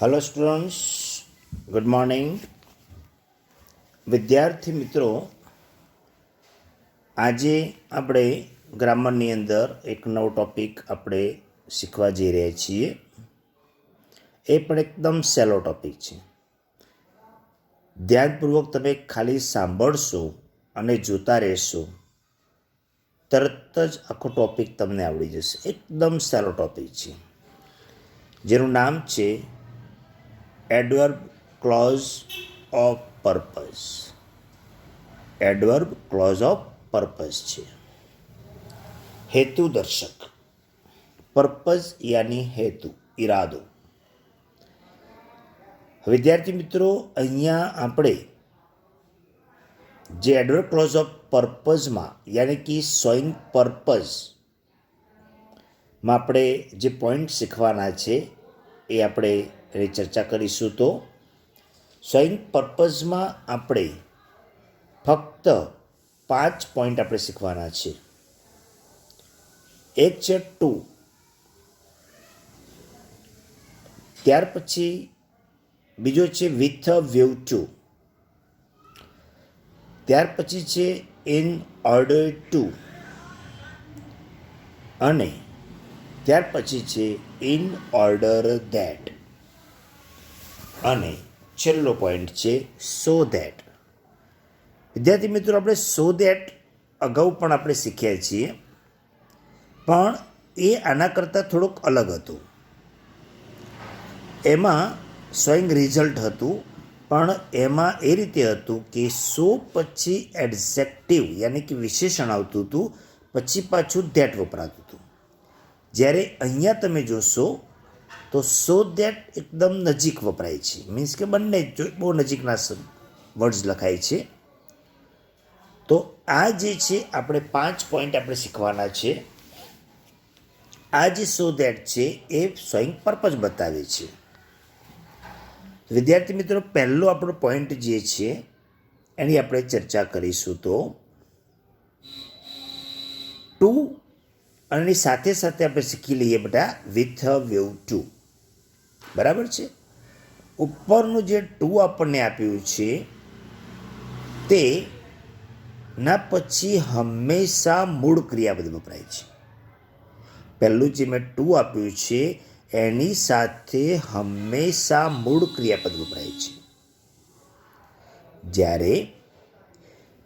Hello students, good morning. વિદ્યાર્થી મિત્રો, આજે આપણે ગ્રામરની અંદર એક નવો ટૉપિક આપણે શીખવા જઈ રહ્યા છીએ. એ પણ એકદમ સહેલો ટૉપિક છે. ધ્યાનપૂર્વક તમે ખાલી સાંભળશો અને જોતા રહેશો, તરત જ આખો ટૉપિક તમને આવડી જશે. એકદમ સહેલો ટૉપિક છે, જેનું નામ છે adverb clause of purpose. Adverb clause of purpose છે હેતુ દર્શક. પર્પઝ યાની હેતુ, ઈરાદો. વિદ્યાર્થી મિત્રો, અહીંયા આપણે જે એડવર્બ ક્લોઝ ઓફ પર્પઝમાં યાની કે શોઈંગ પર્પઝમાં આપણે જે પોઈન્ટ શીખવાના છે એ આપણે એની ચર્ચા કરીશું. તો શોઈંગ પર્પઝમાં આપણે ફક્ત 5 પોઈન્ટ આપણે શીખવાના છે. એક છે ટુ, ત્યાર પછી બીજો છે વિથ અ વ્યૂ ટુ, ત્યાર પછી છે ઇન ઓર્ડર ટુ, અને ત્યાર પછી છે ઇન ઓર્ડર ધેટ, અને છેલ્લો પોઈન્ટ છે સો ધેટ. વિદ્યાર્થી મિત્રો, આપણે સો ધેટ અગાઉ પણ આપણે શીખ્યા છીએ, પણ એ આના કરતાં થોડુંક અલગ હતું. એમાં શોઈંગ રિઝલ્ટ હતું, પણ એમાં એ રીતે હતું કે સો પછી એડજેક્ટિવ યાની કે વિશેષણ આવતું હતું, પછી પાછું ધેટ વપરાતું હતું. જ્યારે અહીંયા તમે જોશો તો સો ધેટ એકદમ નજીક વપરાય છે, મીન્સ કે બંને બહુ નજીકના વર્ડ્સ લખાય છે. તો આ જે છે આપણે 5 પોઈન્ટ આપણે શીખવાના છે. આ જે સો ધેટ છે એ શોઈંગ પર્પઝ બતાવે છે. વિદ્યાર્થી મિત્રો, પહેલો આપણો પોઈન્ટ જે છે એની આપણે ચર્ચા કરીશું. તો ટુ અને સાથે સાથે આપણે શીખી લઈએ બેટા વિથ અ વ્યૂ ટુ. બરાબર છે. ઉપરનું જે ટુ આપણને આપ્યું છે તે ના પછી હંમેશા મૂળ ક્રિયાપદ વપરાય છે. પહેલું જે મેં ટુ આપ્યું છે એની સાથે હંમેશા મૂળ ક્રિયાપદ વપરાય છે. જ્યારે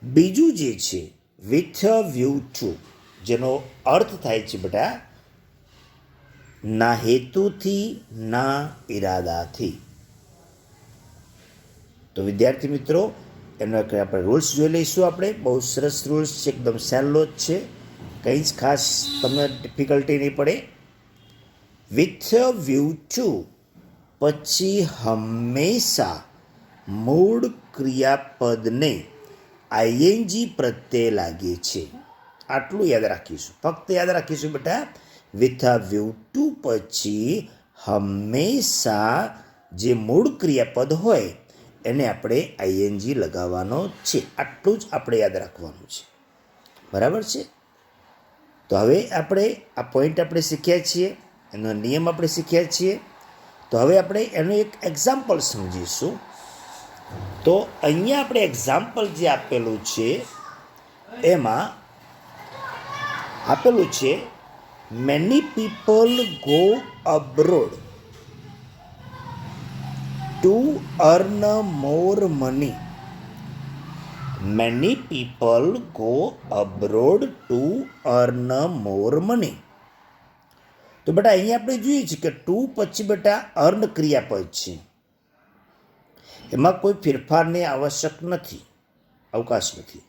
બીજું જે છે વિથ અ વ્યૂ ટુ, જેનો અર્થ થાય છે બેટા ના હેતુથી ના ઈરાદાથી. તો વિદ્યાર્થી મિત્રો, એનો આપણે રૂલ્સ જોઈ લઈશું. આપણે બહુ સરસ રૂલ્સ છે, એકદમ સહેલો જ છે, કંઈ જ ખાસ તમને ડિફિકલ્ટી નહીં પડે. વિથ અ વ્યૂ ટુ પછી હંમેશા મૂળ ક્રિયાપદને આઈએનજી પ્રત્યે લાગે છે. આટલું યાદ રાખીશું, ફક્ત યાદ રાખીશું બેટા. વિથ અ વ્યૂ ટુ પછી હંમેશા જે મૂળ ક્રિયાપદ હોય એને આપણે આઈએનજી લગાવવાનો છે. આટલું જ આપણે યાદ રાખવાનું છે. બરાબર છે. તો હવે આપણે આ પોઈન્ટ આપણે શીખ્યા છીએ, એનો નિયમ આપણે શીખ્યા છીએ. તો હવે આપણે એનું એક એક્ઝામ્પલ સમજીશું. તો અહીંયા આપણે એક્ઝામ્પલ જે આપેલું છે એમાં આપેલું છે many people go abroad to earn more money. Many people go abroad to earn more money. તો બેટા અહીંયા આપણે જોઈએ છીએ કે ટુ પછી બેટા અર્ન ક્રિયાપદ છે, એમાં કોઈ ફેરફારની આવશ્યક નથી, અવકાશ નથી.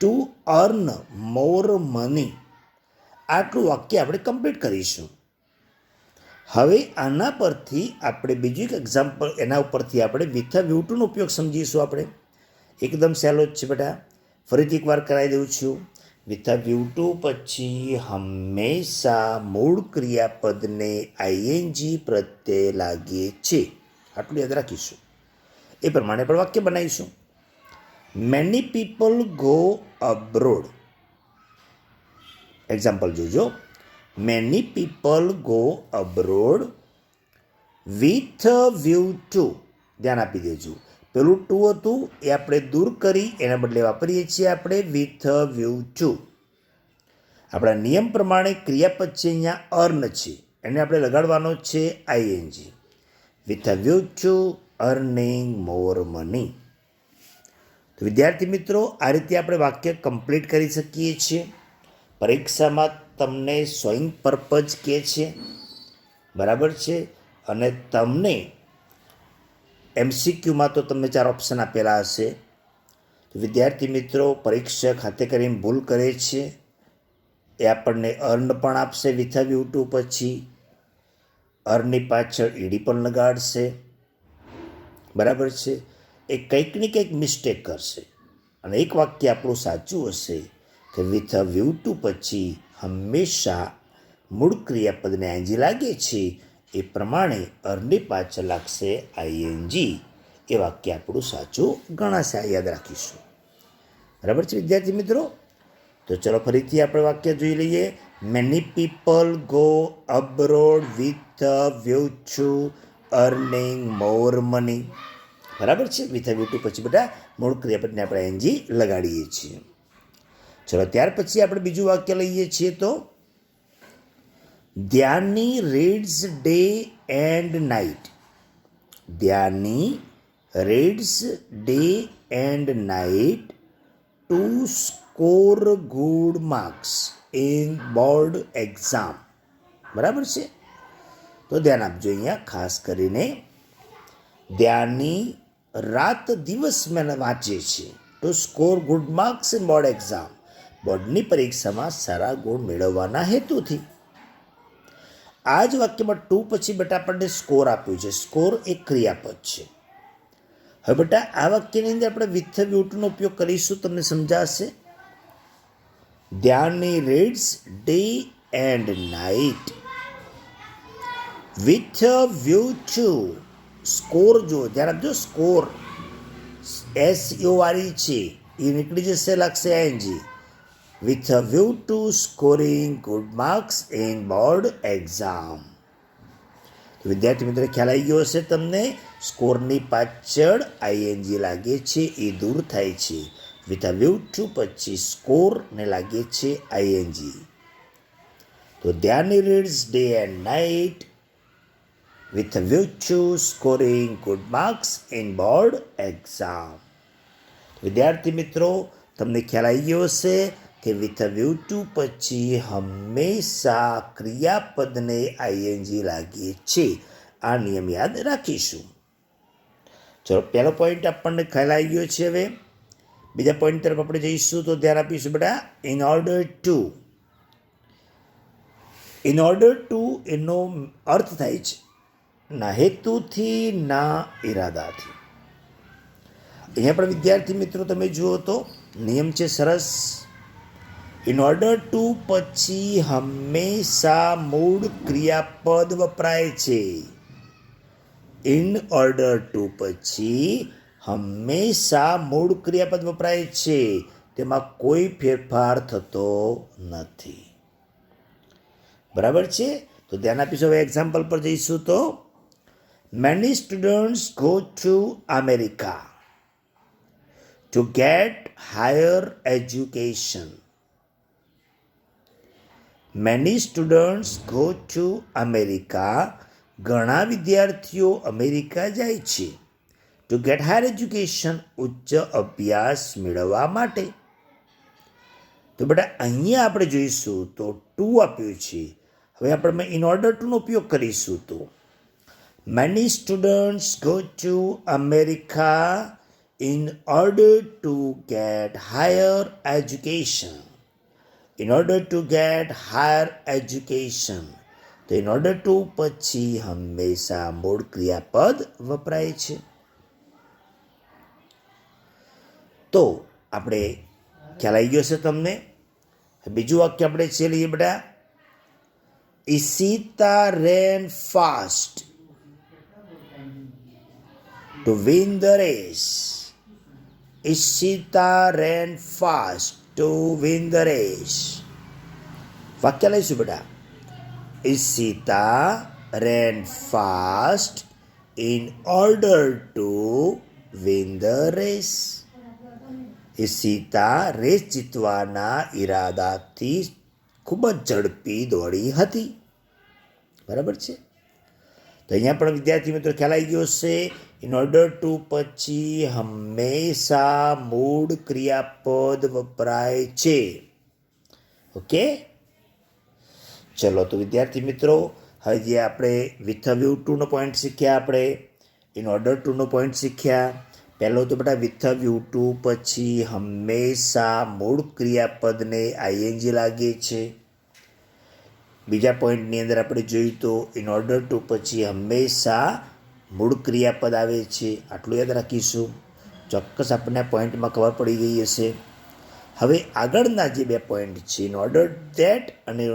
ટુ અર્ન મોર મની, આટલું વાક્ય આપણે કમ્પ્લીટ કરીશું. હવે આના પરથી આપણે બીજું એક એક્ઝામ્પલ, એના ઉપરથી આપણે વિથ અ વ્યૂ ટુનો ઉપયોગ સમજીશું. આપણે એકદમ સહેલો જ છે બેટા, ફરીથી એકવાર કરાવી દઉં છું. વિથ અ વ્યૂ ટુ પછી હંમેશા મૂળ ક્રિયાપદને આઈએનજી પ્રત્યે લાગે છે. આટલું યાદ રાખીશું. એ પ્રમાણે પણ વાક્ય બનાવીશું. Many people go abroad. Example જોજો. Many people go abroad with view to, ધ્યાન આપી દેજો. પેલું ટુ હતું એ આપણે દૂર કરી એના બદલે વાપરીએ છીએ આપણે વિથ વ્યૂ ટુ. આપણા નિયમ પ્રમાણે ક્રિયાપદ છે અહીંયા અર્ન છે, એને આપણે લગાડવાનો છે ING. With a view to earning more money. તો વિદ્યાર્થી મિત્રો, આ રીતે આપણે વાક્ય કમ્પ્લીટ કરી શકીએ છીએ. પરીક્ષામાં તમને શોઈંગ પર્પઝ કહે છે, બરાબર છે, અને તમને એમસીક્યુમાં તો તમને 4 ઓપ્શન આપેલા હશે. તો વિદ્યાર્થી મિત્રો, પરીક્ષક હાથે કરીને ભૂલ કરે છે, એ આપણને અર્ન પણ આપશે વિથ અ વ્યૂ ટુ, પછી અર્નની પાછળ ઈડી પણ લગાડશે, બરાબર છે. એ કંઈક ને કંઈક મિસ્ટેક કરશે અને એક વાક્ય આપણું સાચું હશે કે વિથ અ વ્યૂ ટુ પછી હંમેશા મૂળ ક્રિયાપદને આઈએનજી લાગે છે, એ પ્રમાણે અર્નની પાછળ લાગશે આઈએનજી. એ વાક્ય આપણું સાચું ગણાશે. આ યાદ રાખીશું, બરાબર છે વિદ્યાર્થી મિત્રો. તો ચલો ફરીથી આપણે વાક્ય જોઈ લઈએ. Many people go abroad with a view to earning more money. બરાબર છે. વિથ અ વ્યૂ ટુ પછી બધા મૂળ ક્રિયાપદને આપણે એનજી લગાડીએ છીએ. ચલો ત્યાર પછી આપણે બીજું વાક્ય લઈએ છીએ. તો Dhyani reads day and night. Dhyani reads day and night to score good marks in board exam. બરાબર છે. તો ધ્યાન આપજો, અહીંયા ખાસ કરીને ધ્યાની રાત દિવસ વાંચે છે to score good marks in board exam. બોર્ડની પરીક્ષામાં સારા ગુણ મેળવવાના હેતુથી. આ જ વાક્યમાં ટુ પછી બેટા આપણને સ્કોર આપ્યું છે. સ્કોર એક ક્રિયાપદ છે. હવે બેટા આ વાક્યની અંદર આપણે વિથ વ્યૂ ટુનો ઉપયોગ કરીશું, તમને સમજાશે. Dhyani reads day and night with view to score. જો ધ્યાન આપજો, સ્કોર SORE છે, એ નીકળી જશે, લાગશે ING. With a view to scoring good marks in board exam. વિદ્યાર્થી મિત્રો, ખ્યાલ આવી ગયો હશે તમને. સ્કોરની પાછળ આઈએનજી લાગે છે, એ દૂર થાય છે. વિથ અ વ્યૂ ટુ પછી સ્કોરને લાગે છે આઈએનજી. તો Dhyani reads day and night with a view to scoring good marks in board exam. વિદ્યાર્થી મિત્રો, તમને ખ્યાલ આવી ગયો હશે કે વિથ અ વ્યૂ ટુ પછી હંમેશા ક્રિયાપદને આઈએનજી લાગે છે. આ નિયમ યાદ રાખીશું. ચલો, પહેલો પોઈન્ટ આપણને ખ્યાલ આવી ગયો છે. હવે બીજા પોઈન્ટ તરફ આપણે જઈશું. તો ધ્યાન આપીશું બેટા. In order to. In order to એનો અર્થ થાય છે ના હેતુથી, ના ઈરાદાથી. અહીંયા પણ વિદ્યાર્થી મિત્રો તમે જુઓ તો નિયમ છે સરસ. ઇન ઓર્ડર ટુ પછી હંમેશા મૂળ ક્રિયાપદ વપરાય છે. ઇન ઓર્ડર ટુ પછી હંમેશા મૂળ ક્રિયાપદ વપરાય છે, તેમાં કોઈ ફેરફાર થતો નથી. બરાબર છે. તો ધ્યાન આપીશું. હવે એક્ઝામ્પલ પર જઈશું. તો many students go to America to get higher education. Many students go to America. ઘણા વિદ્યાર્થીઓ અમેરિકા જાય છે. to get higher education, ઉચ્ચ અભ્યાસ મેળવવા માટે. તો બેટા અહીંયા આપણે જોઈશું તો ટુ આપ્યું છે. હવે આપણે ઇન ઓર્ડર ટુનો ઉપયોગ કરીશું. તો many students go to America in order to get higher education. In order to get higher education. તો in order to પછી હંમેશા મૂળ ક્રિયાપદ વપરાય છે. તો આપણે ખ્યાલ આવી ગયો છે તમને. બીજું વાક્ય આપણે છે લઈએ બેટા. Ishita ran fast to win the race. Ishita ran fast to win the race. વાક્ય લઈશું બેટા. Ishita ran fast in order to win the race. એ સીતા રેસ જીતવાના ઈરાદાથી ખૂબ જ ઝડપી દોડી હતી. બરાબર છે. તો અહીંયા પણ વિદ્યાર્થી મિત્રો ખ્યાલ આવી ગયો છે. ઇન ઓર્ડર ટુ પછી હંમેશા મૂળ ક્રિયાપદ વપરાય છે. ઓકે, ચલો તો વિદ્યાર્થી મિત્રો હવે જે આપણે વિથ અ વ્યૂ ટુનો પોઈન્ટ શીખ્યા, આપણે ઇન ઓર્ડર ટુનો પોઈન્ટ શીખ્યા. પહેલો તો બેટા વિથ અ વ્યૂ ટુ પછી હંમેશા મૂળ ક્રિયાપદને આઈએનજી લાગે છે. બીજા પોઈન્ટની અંદર આપણે જોયું તો ઇન ઓર્ડર ટુ પછી હંમેશા મૂળ ક્રિયાપદ આવે છે. આટલું યાદ રાખીશું. ચોક્કસ આપણને આ પોઈન્ટમાં ખબર પડી ગઈ હશે. હવે આગળના જે બે પોઈન્ટ છે ઇન ઓર્ડર ધેટ અને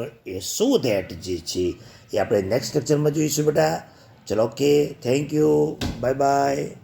સો ધેટ જે છે એ આપણે નેક્સ્ટ લેક્ચરમાં જોઈશું બેટા. ચલો okay, thank you, bye bye.